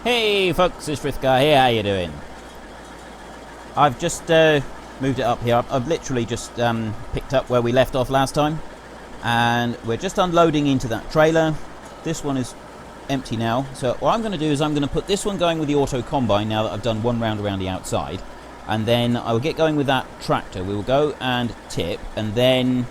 Hey folks, it's Frithgar here, how you doing? I've just moved it up here. I've literally just picked up where we left off last time. And we're just unloading into that trailer. This one is empty now. So what I'm going to do is I'm going to put this one going with the auto combine now that I've done one round around the outside. And then I will get going with that tractor. We will go and tip and then...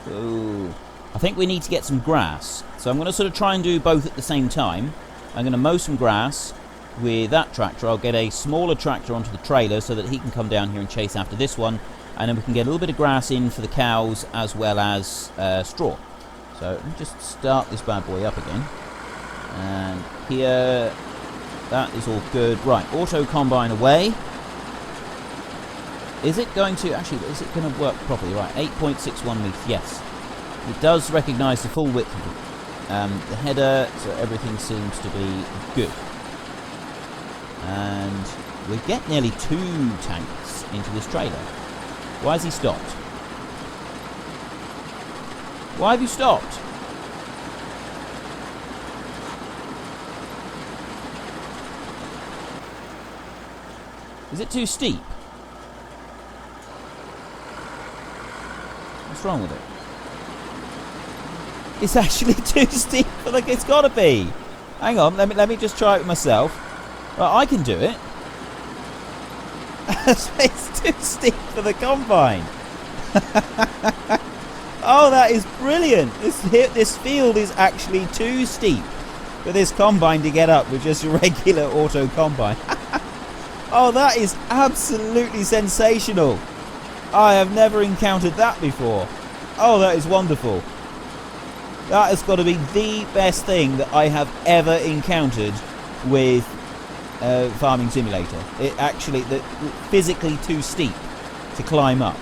Ooh, I think we need to get some grass. So I'm going to sort of try and do both at the same time. I'm going to mow some grass with that tractor. I'll get a smaller tractor onto the trailer so that he can come down here and chase after this one. And then we can get a little bit of grass in for the cows as well as straw. So let me just start this bad boy up again. And here, that is all good. Right, auto combine away. Is it going to, actually, is it going to work properly? Right, 8.61 meters, yes. It does recognise the full width of the header, so everything seems to be good. And we get nearly 2 tanks into this trailer. Why has he stopped? Why have you stopped? Is it too steep? What's wrong with it? It's actually too steep. Like it's got to be. Hang on, let me just try it myself. Well, I can do it. It's too steep for the combine. Oh, that is brilliant. This field is actually too steep for this combine to get up with just a regular auto combine. Oh, that is absolutely sensational. I have never encountered that before. Oh, that is wonderful. That has got to be the best thing that I have ever encountered with Farming Simulator. It actually, physically too steep to climb up.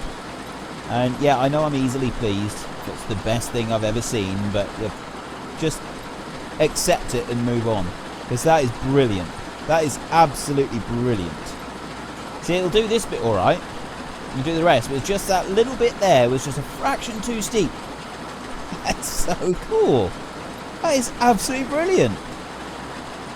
And yeah, I know I'm easily pleased. It's the best thing I've ever seen, but just accept it and move on. Because that is brilliant. That is absolutely brilliant. See, it'll do this bit alright. You do the rest, but it's just that little bit there was just a fraction too steep. That's so cool. That is absolutely brilliant.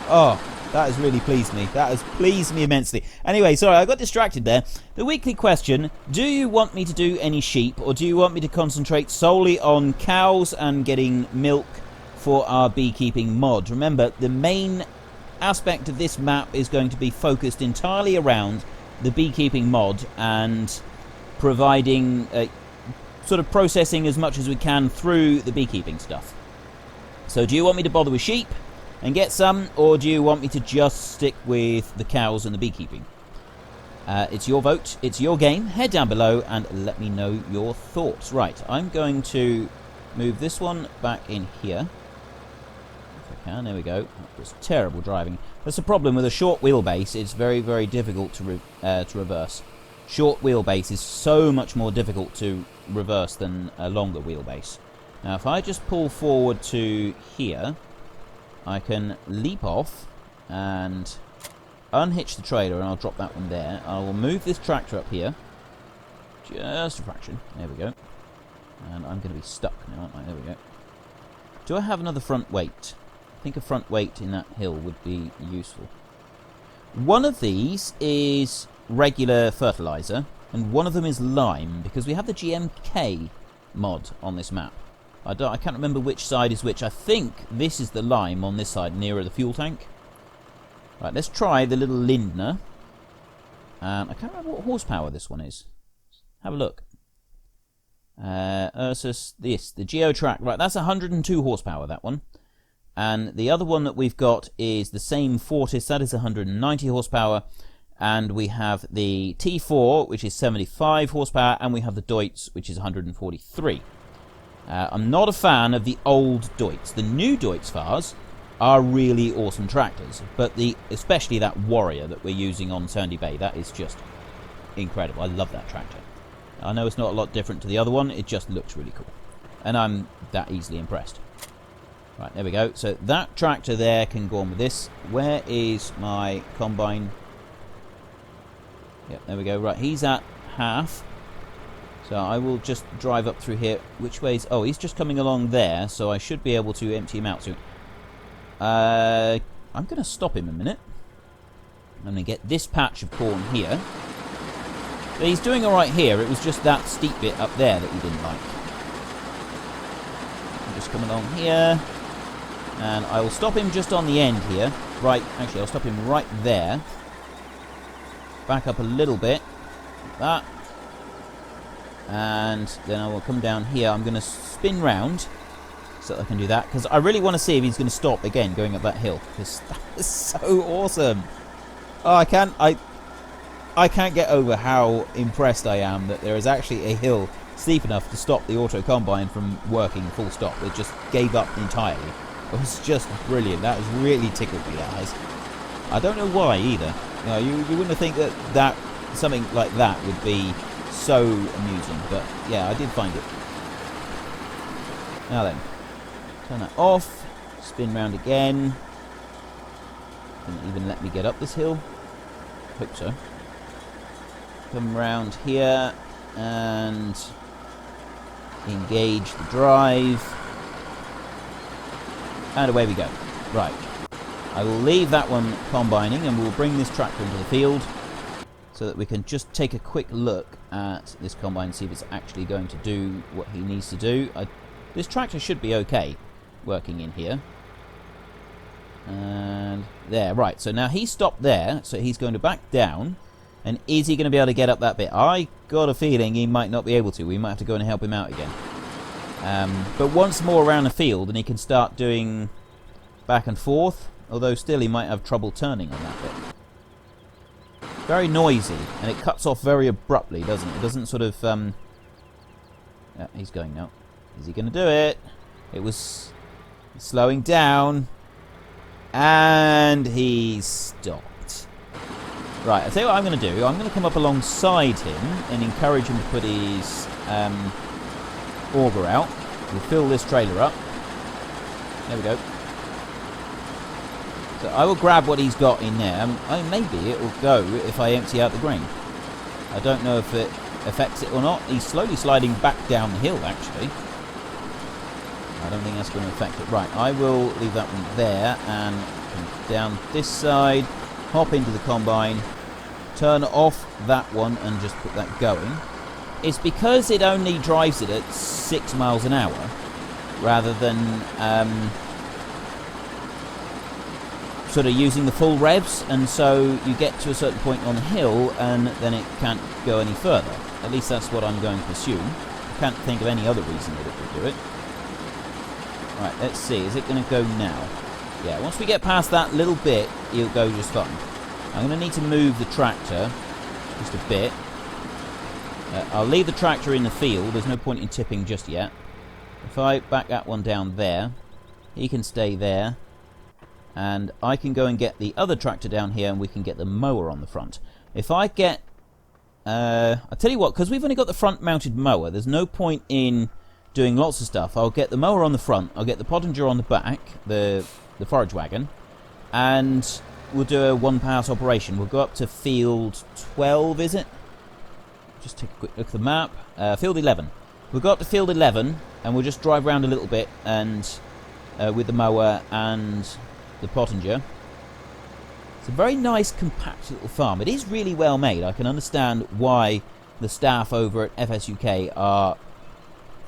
Oh, that has really pleased me. That has pleased me immensely. Anyway, sorry, I got distracted there. The weekly question, do you want me to do any sheep, or do you want me to concentrate solely on cows and getting milk for our beekeeping mod? Remember, the main aspect of this map is going to be focused entirely around the beekeeping mod and providing... sort of processing as much as we can through the beekeeping stuff. So do you want me to bother with sheep and get some, or do you want me to just stick with the cows and the beekeeping? It's your vote, it's your game. Head down below and let me know your thoughts. Right, I'm going to move this one back in here. If I can, there we go. That was terrible driving. That's the problem with a short wheelbase. It's very, very difficult to reverse. Short wheelbase is so much more difficult to reverse than a longer wheelbase. Now if I just pull forward to here, I can leap off and unhitch the trailer, and I'll drop that one there. I will move this tractor up here just a fraction. There we go. And I'm going to be stuck now, aren't I? There we go. Do I have another front weight? I think a front weight in that hill would be useful. One of these is regular fertilizer, and one of them is lime, because we have the GMK mod on this map. I can't remember which side is which. I think this is the lime on this side, nearer the fuel tank. Right, let's try the little Lindner. I can't remember what horsepower this one is. Have a look. Ursus, this, the Geotrack. Right, that's 102 horsepower, that one. And the other one that we've got is the same Fortis, that is 190 horsepower. And we have the T4, which is 75 horsepower, and we have the Deutz, which is 143. I'm not a fan of the old Deutz. The new Deutz Fars are really awesome tractors, but especially that Warrior that we're using on Sandy Bay, that is just incredible. I love that tractor. I know it's not a lot different to the other one, it just looks really cool. And I'm that easily impressed. Right, there we go. So that tractor there can go on with this. Where is my combine? Yep, there we go. Right, he's at half. So I will just drive up through here. Which way is... Oh, he's just coming along there, so I should be able to empty him out soon. I'm going to stop him a minute. I'm going to get this patch of corn here. But he's doing alright here. It was just that steep bit up there that he didn't like. I'll just come along here. And I will stop him just on the end here. Right, actually, I'll stop him right there. Back up a little bit. Like that. And then I will come down here. I'm going to spin round so that I can do that. Because I really want to see if he's going to stop again going up that hill. Because that is so awesome. Oh, I can't get over how impressed I am that there is actually a hill steep enough to stop the auto combine from working full stop. It just gave up entirely. It was just brilliant. That has really tickled me, that has. I don't know why either. You know, you wouldn't think that something like that would be so amusing, but yeah, I did find it. Now then, turn that off, spin round again. Didn't even let me get up this hill. Hope so. Come round here and engage the drive. And away we go. Right. I will leave that one combining and we'll bring this tractor into the field so that we can just take a quick look at this combine and see if it's actually going to do what he needs to do. This tractor should be okay working in here. And there, right. So now he's stopped there, so he's going to back down. And is he going to be able to get up that bit? I got a feeling he might not be able to. We might have to go and help him out again. But once more around the field and he can start doing back and forth, although still he might have trouble turning on that bit. Very noisy, and it cuts off very abruptly, doesn't it? It doesn't sort of... Yeah, he's going now. Is he going to do it? It was slowing down, and he stopped. Right, I'll tell you what I'm going to do. I'm going to come up alongside him and encourage him to put his auger out. We'll fill this trailer up. There we go. So I will grab what he's got in there. Maybe it will go if I empty out the grain. I don't know if it affects it or not. He's slowly sliding back down the hill, actually. I don't think that's going to affect it. Right, I will leave that one there and come down this side, hop into the combine, turn off that one and just put that going. It's because it only drives it at 6 miles an hour rather than sort of using the full revs, and so you get to a certain point on the hill and then it can't go any further. At least that's what I'm going to assume. I can't think of any other reason that it would do it. Right, let's see. Is it going to go now? Yeah, once we get past that little bit, it'll go just fine. I'm going to need to move the tractor just a bit. I'll leave the tractor in the field. There's no point in tipping just yet. If I back that one down there, he can stay there. And I can go and get the other tractor down here and we can get the mower on the front. If I get... I'll tell you what, because we've only got the front-mounted mower, there's no point in doing lots of stuff. I'll get the mower on the front, I'll get the pottinger on the back, the forage wagon, and we'll do a one-pass operation. We'll go up to field 12, is it? Just take a quick look at the map. Field 11. We'll go up to field 11 and we'll just drive around a little bit and with the mower and the pottinger. It's a very nice, compact little farm. It is really well made. I can understand why the staff over at FS UK are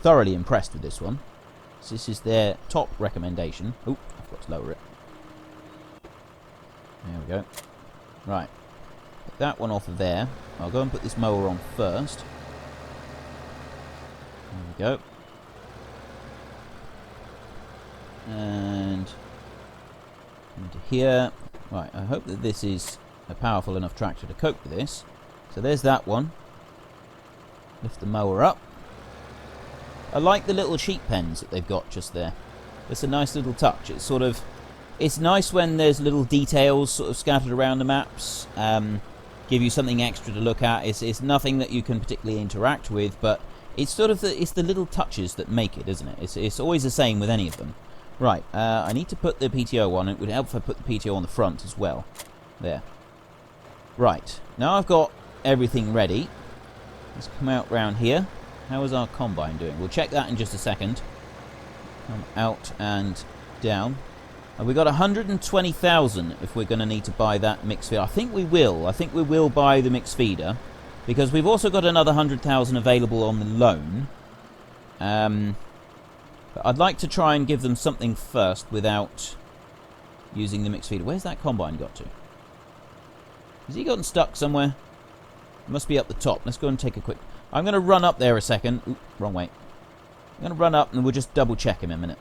thoroughly impressed with this one. So this is their top recommendation. Oh, I've got to lower it. There we go. Right. Put that one off of there. I'll go and put this mower on first. There we go. And into here. Right, I hope that this is a powerful enough tractor to cope with this. So there's that one. Lift the mower up. I like the little sheep pens that they've got just there. It's a nice little touch. It's sort of... It's nice when there's little details sort of scattered around the maps. Give you something extra to look at. It's nothing that you can particularly interact with, but it's sort of it's the little touches that make it, isn't it? It's always the same with any of them. Right, I need to put the PTO on. It would help if I put the PTO on the front as well. There. Right, now I've got everything ready. Let's come out round here. How is our combine doing? We'll check that in just a second. Come out and down. And we got 120,000 if we're going to need to buy that mixed feeder. I think we will. I think we will buy the mixed feeder. Because we've also got another 100,000 available on the loan. But I'd like to try and give them something first without using the mixed feeder. Where's that combine got to? Has he gotten stuck somewhere? It must be up the top. Let's go and take a quick... I'm going to run up there a second. Oop, wrong way. I'm going to run up and we'll just double check him in a minute.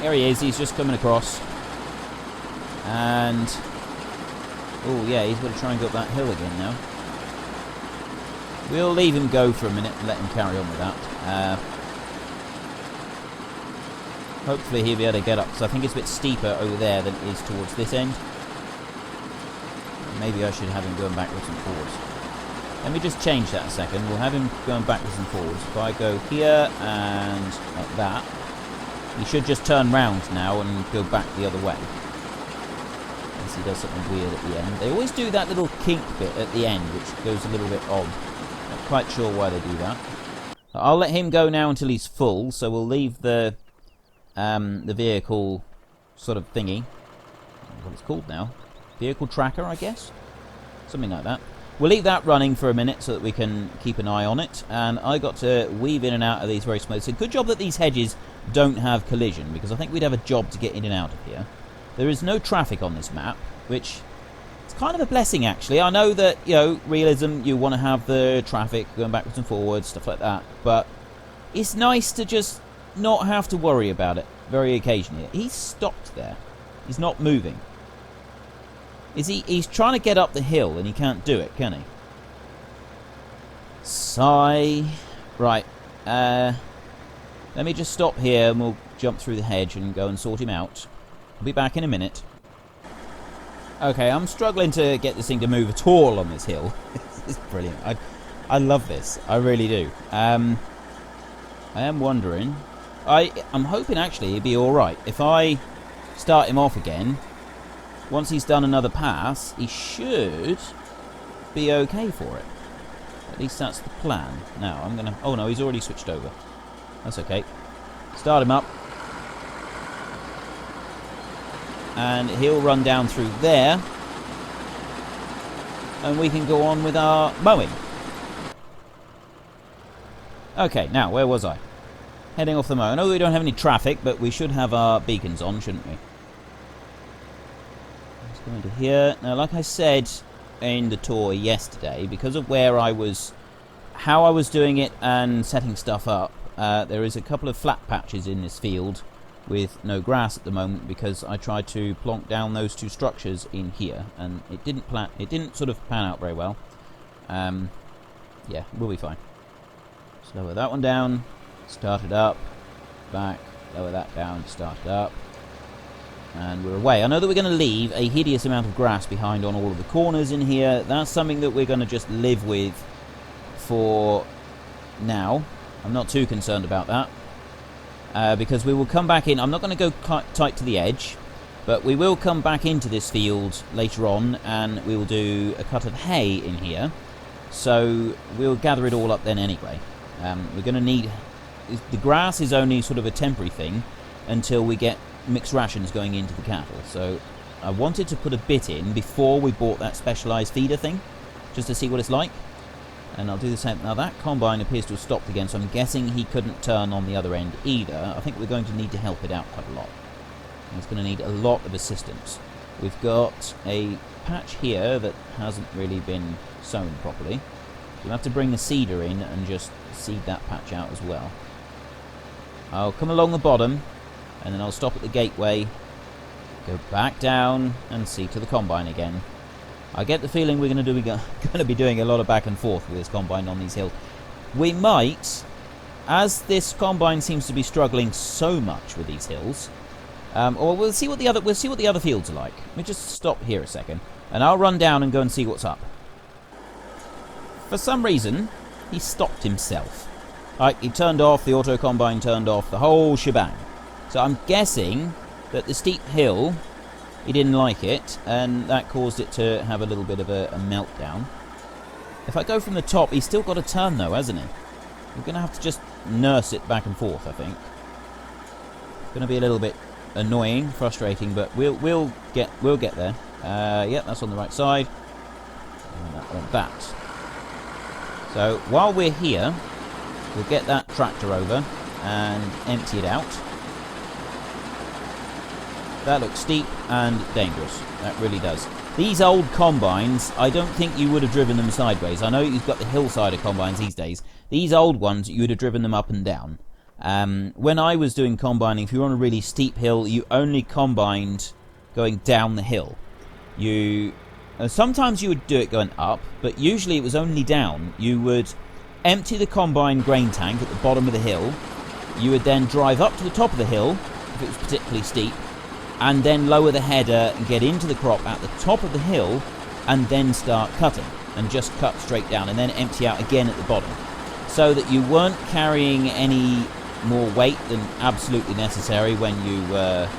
There he is. He's just coming across. And... oh, yeah, he's going to try and go up that hill again now. We'll leave him go for a minute and let him carry on with that. Hopefully he'll be able to get up, because I think it's a bit steeper over there than it is towards this end. Maybe I should have him going backwards and forwards. Let me just change that a second. We'll have him going backwards and forwards. If I go here and like that, he should just turn round now and go back the other way. Unless he does something weird at the end. They always do that little kink bit at the end, which goes a little bit odd. Not quite sure why they do that. I'll let him go now until he's full, so we'll leave the vehicle sort of thingy. I don't know what it's called now. Vehicle tracker, I guess? Something like that. We'll leave that running for a minute so that we can keep an eye on it. And I got to weave in and out of these very smooth. It's a good job that these hedges don't have collision, because I think we'd have a job to get in and out of here. There is no traffic on this map, which is kind of a blessing, actually. I know that, you know, realism, you want to have the traffic going backwards and forwards, stuff like that. But it's nice to just not have to worry about it very occasionally. He's stopped there. He's not moving. He's trying to get up the hill and he can't do it, can he? Sigh. Right. Let me just stop here and we'll jump through the hedge and go and sort him out. I'll be back in a minute. Okay, I'm struggling to get this thing to move at all on this hill. This is brilliant. I love this. I really do. I am wondering... I'm hoping actually he'd be alright. If I start him off again, once he's done another pass, he should be okay for it. At least that's the plan. Now, I'm going to... oh no, he's already switched over. That's okay. Start him up. And he'll run down through there. And we can go on with our mowing. Okay, now, where was I? Heading off the mow. I know we don't have any traffic, but we should have our beacons on, shouldn't we? Let's go into here. Now, like I said in the tour yesterday, because of where I was, how I was doing it and setting stuff up, there is a couple of flat patches in this field with no grass at the moment, because I tried to plonk down those two structures in here, and it didn't sort of pan out very well. Yeah, we'll be fine. Just lower that one down. Start it up, back, lower that down, start it up, and we're away. I know that we're going to leave a hideous amount of grass behind on all of the corners in here. That's something that we're going to just live with for now. I'm not too concerned about that, because we will come back in. I'm not going to go tight to the edge, but we will come back into this field later on, and we will do a cut of hay in here, so we'll gather it all up then anyway. We're going to need... the grass is only sort of a temporary thing until we get mixed rations going into the cattle. So I wanted to put a bit in before we bought that specialised feeder thing, just to see what it's like. And I'll do the same. Now that combine appears to have stopped again, so I'm guessing he couldn't turn on the other end either. I think we're going to need to help it out quite a lot. It's going to need a lot of assistance. We've got a patch here that hasn't really been sown properly. We'll have to bring the seeder in and just seed that patch out as well. I'll come along the bottom, and then I'll stop at the gateway, go back down, and see to the combine again. I get the feeling we're going to be doing a lot of back and forth with this combine on these hills. We might, as this combine seems to be struggling so much with these hills, or we'll see what the other fields are like. Let me just stop here a second, and I'll run down and go and see what's up. For some reason, he stopped himself. He turned off, the auto combine turned off, the whole shebang. So I'm guessing that the steep hill, he didn't like it, and that caused it to have a little bit of a meltdown. If I go from the top, he's still got a turn though, hasn't he? We're going to have to just nurse it back and forth, I think. It's going to be a little bit annoying, frustrating, but we'll get there. Yep, that's on the right side. And that went back. So while we're here, we'll get that tractor over and empty it out. That looks steep and dangerous. That really does. These old combines, I don't think you would have driven them sideways. I know you've got the hillside of combines these days. These old ones, you would have driven them up and down. When I was doing combining, if you were on a really steep hill, you only combined going down the hill. Sometimes you would do it going up, but usually it was only down. You would empty the combine grain tank at the bottom of the hill. You would then drive up to the top of the hill, if it was particularly steep, and then lower the header and get into the crop at the top of the hill, and then start cutting, and just cut straight down, and then empty out again at the bottom, so that you weren't carrying any more weight than absolutely necessary when you were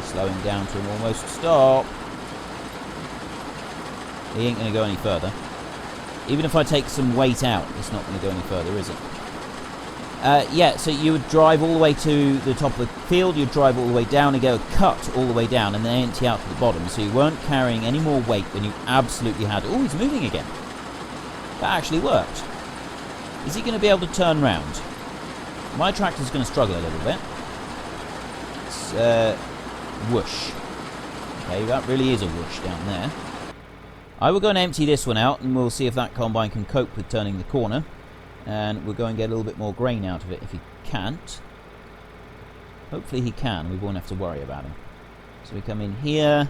slowing down to an almost stop. He ain't going to go any further. Even if I take some weight out, it's not going to go any further, is it? Yeah, so you would drive all the way to the top of the field, you'd drive all the way down and go cut all the way down and then empty out to the bottom, so you weren't carrying any more weight than you absolutely had. Oh, he's moving again. That actually worked. Is he going to be able to turn round? My tractor's going to struggle a little bit. It's, whoosh. Okay, that really is a whoosh down there. I will go and empty this one out, and we'll see if that combine can cope with turning the corner. And we'll go and get a little bit more grain out of it if he can't. Hopefully he can. We won't have to worry about him. So we come in here.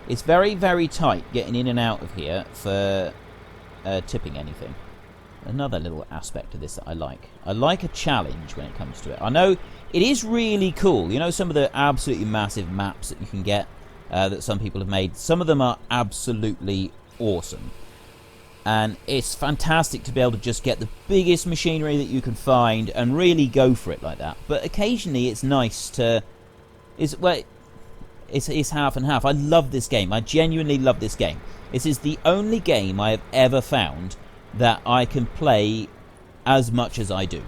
It's very, very tight getting in and out of here for tipping anything. Another little aspect of this that I like. I like a challenge when it comes to it. I know it is really cool. You know, some of the absolutely massive maps that you can get that some people have made. Some of them are absolutely awesome. And it's fantastic to be able to just get the biggest machinery that you can find and really go for it like that. But occasionally it's nice to... It's half and half. I love this game. I genuinely love this game. This is the only game I have ever found that I can play as much as I do.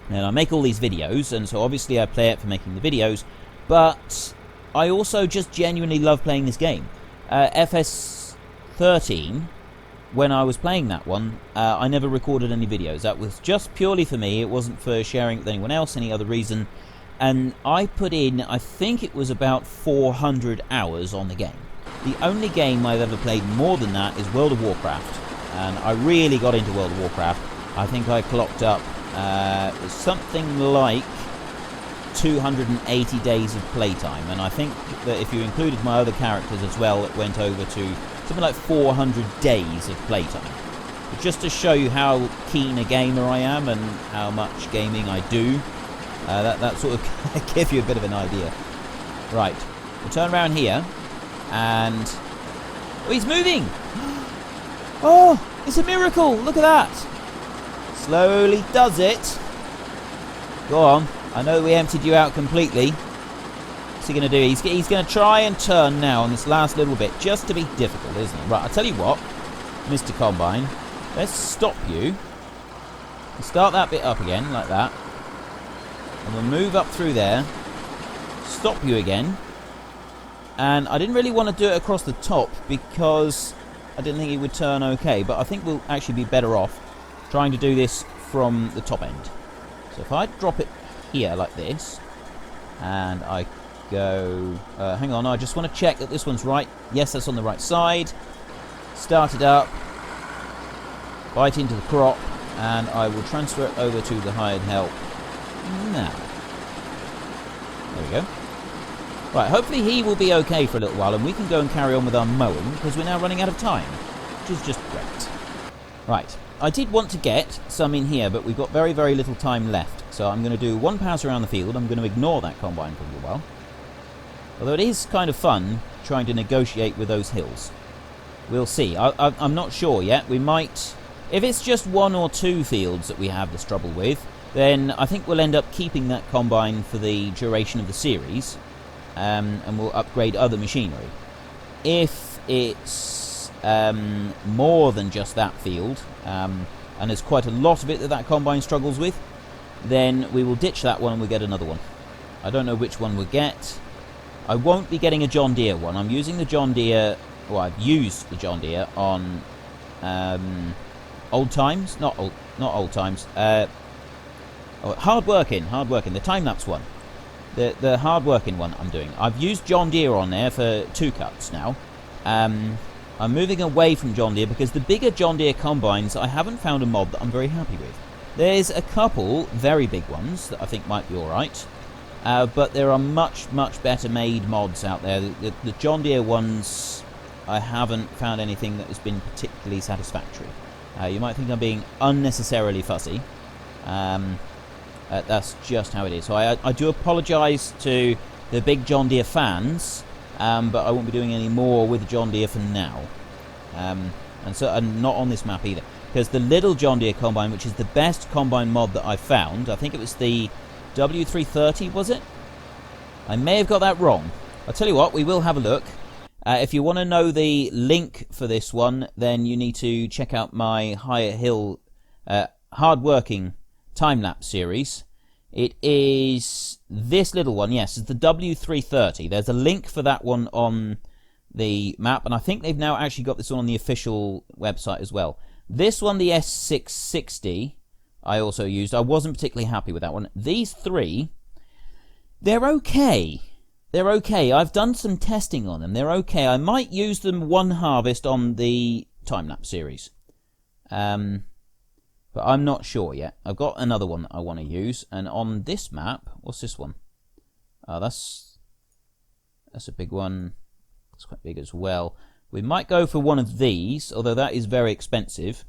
And I make all these videos, and so obviously I play it for making the videos, but I also just genuinely love playing this game. FS15, when I was playing that one, I never recorded any videos. That was just purely for me. It wasn't for sharing with anyone else, any other reason. And I put in, I think it was about 400 hours on the game. The only game I've ever played more than that is World of Warcraft. And I really got into World of Warcraft. I think I clocked up something like 280 days of playtime. And I think that if you included my other characters as well, it went over to something like 400 days of playtime. But just to show you how keen a gamer I am and how much gaming I do, that sort of give you a bit of an idea. Right, we'll turn around here, and... Oh, he's moving! Oh, it's a miracle! Look at that! Slowly does it. Go on. I know we emptied you out completely. What's he going to do? He's going to try and turn now on this last little bit, just to be difficult, isn't it? Right, I'll tell you what, Mr. Combine. Let's stop you. Start that bit up again, like that. And we'll move up through there. Stop you again. And I didn't really want to do it across the top because I didn't think it would turn okay. But I think we'll actually be better off trying to do this from the top end. So if I drop it here like this, and I go... hang on, I just want to check that this one's right. Yes, that's on the right side. Start it up. Bite into the crop. And I will transfer it over to the hired help now. There we go. Right, hopefully he will be okay for a little while and we can go and carry on with our mowing because we're now running out of time, which is just great. Right, I did want to get some in here, but we've got very, very little time left. So I'm going to do one pass around the field. I'm going to ignore that combine for a little while. Although it is kind of fun trying to negotiate with those hills. We'll see. I'm not sure yet. We might... If it's just one or two fields that we have this trouble with, then I think we'll end up keeping that combine for the duration of the series, and we'll upgrade other machinery. If it's more than just that field, and there's quite a lot of it that combine struggles with, then we will ditch that one and we'll get another one. I don't know which one we'll get. I won't be getting a John Deere one. I'm using the John Deere... Well, I've used the John Deere on old times. Not old times. Hard working. The time-lapse one. The hard working one I'm doing. I've used John Deere on there for 2 cuts now. I'm moving away from John Deere because the bigger John Deere combines, I haven't found a mod that I'm very happy with. There's a couple very big ones that I think might be alright. But there are much better made mods out there. The John Deere ones, I haven't found anything that has been particularly satisfactory. You might think I'm being unnecessarily fussy. That's just how it is. So I do apologise to the big John Deere fans, but I won't be doing any more with John Deere for now. And not on this map either. Because the little John Deere combine, which is the best combine mod that I've found, I think it was the W330, was it? I may have got that wrong. I'll tell you what, we will have a look. If you want to know the link for this one, then you need to check out my Higher Hill hard-working time-lapse series. It is this little one, yes, it's the W330. There's a link for that one on the map, and I think they've now actually got this one on the official website as well. This one, the S660, I also used. I wasn't particularly happy with that one. These 3, they're okay. They're okay. I've done some testing on them. They're okay. I might use them one harvest on the time-lapse series. But I'm not sure yet. I've got another one that I want to use. And on this map, what's this one? Oh, that's a big one. It's quite big as well. We might go for one of these, although that is very expensive.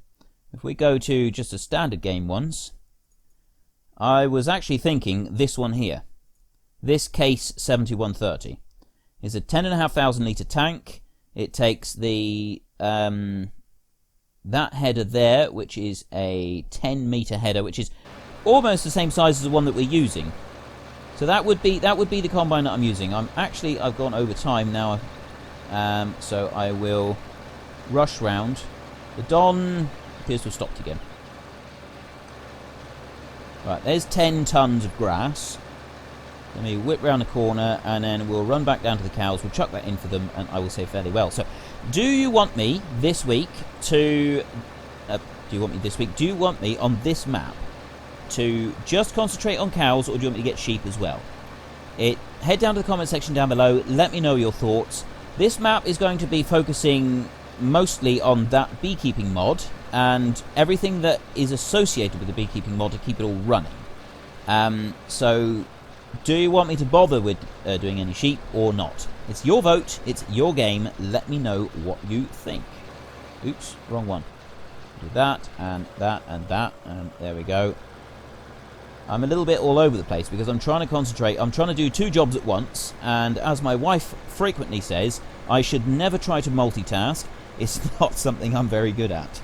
If we go to just the standard game ones, I was actually thinking this one here. This Case 7130 is a 10,500 litre tank. It takes the that header there, which is a 10 metre header, which is almost the same size as the one that we're using. So that would be the combine that I'm using. I've gone over time now, so I will rush round. The Don appears to have stopped again. Right, there's 10 tons of grass. Let me whip round the corner, and then we'll run back down to the cows. We'll chuck that in for them, and I will say fairly well. So, do you want me this week to... do you want me on this map to just concentrate on cows, or do you want me to get sheep as well? Head down to the comment section down below. Let me know your thoughts. This map is going to be focusing mostly on that beekeeping mod and everything that is associated with the beekeeping mod to keep it all running. So... do you want me to bother with doing any sheep or not? It's your vote, it's your game, let me know what you think. Oops, wrong one. Do that, and that, and that, and there we go. I'm a little bit all over the place because I'm trying to concentrate. I'm trying to do 2 jobs at once, and as my wife frequently says, I should never try to multitask. It's not something I'm very good at.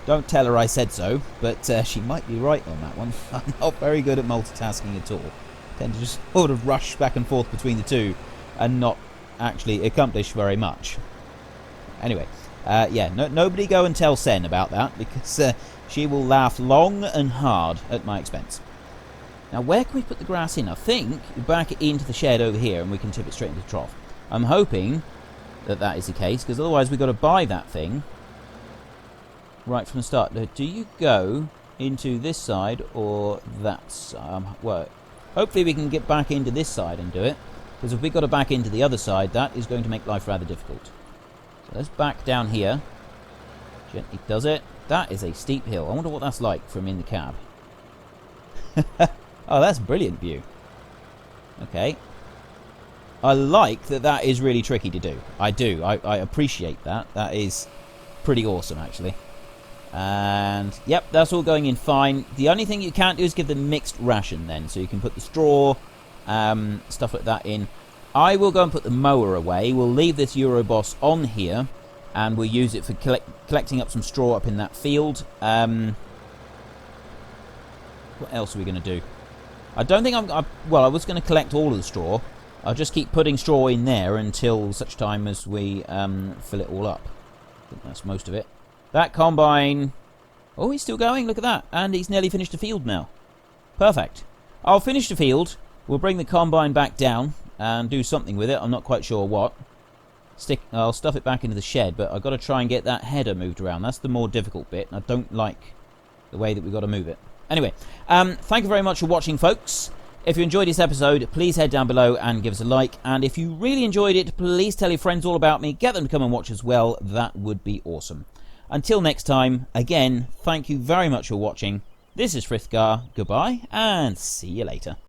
Don't tell her I said so, but she might be right on that one. I'm not very good at multitasking at all. I tend to just sort of rush back and forth between the two and not actually accomplish very much. Anyway, yeah, nobody go and tell Sen about that, because she will laugh long and hard at my expense. Now, where can we put the grass in? I think back into the shed over here, and we can tip it straight into the trough. I'm hoping that that is the case, because otherwise we've got to buy that thing right from the start. Do you go into this side or that side? Well, hopefully we can get back into this side and do it, because if we've got to back into the other side, that is going to make life rather difficult. So let's back down here. Gently does it. That is a steep hill. I wonder what that's like from in the cab. Oh, that's a brilliant view. Okay. I like that that is really tricky to do. I do. I appreciate that. That is pretty awesome, actually. And, yep, that's all going in fine. The only thing you can't do is give them mixed ration then. So you can put the straw, stuff like that in. I will go and put the mower away. We'll leave this Euroboss on here, and we'll use it for collecting up some straw up in that field. What else are we going to do? I don't think well, I was going to collect all of the straw. I'll just keep putting straw in there until such time as we fill it all up. I think that's most of it. That combine... oh, he's still going, look at that. And he's nearly finished the field now. Perfect. I'll finish the field. We'll bring the combine back down. and do something with it. I'm not quite sure what. I'll stuff it back into the shed, but I've got to try and get that header moved around. That's the more difficult bit. I don't like the way that we've got to move it. Anyway, thank you very much for watching, folks. If you enjoyed this episode, please head down below and give us a like. And if you really enjoyed it, please tell your friends all about me. Get them to come and watch as well. That would be awesome. Until next time, again, thank you very much for watching. This is Frithgar. Goodbye, and see you later.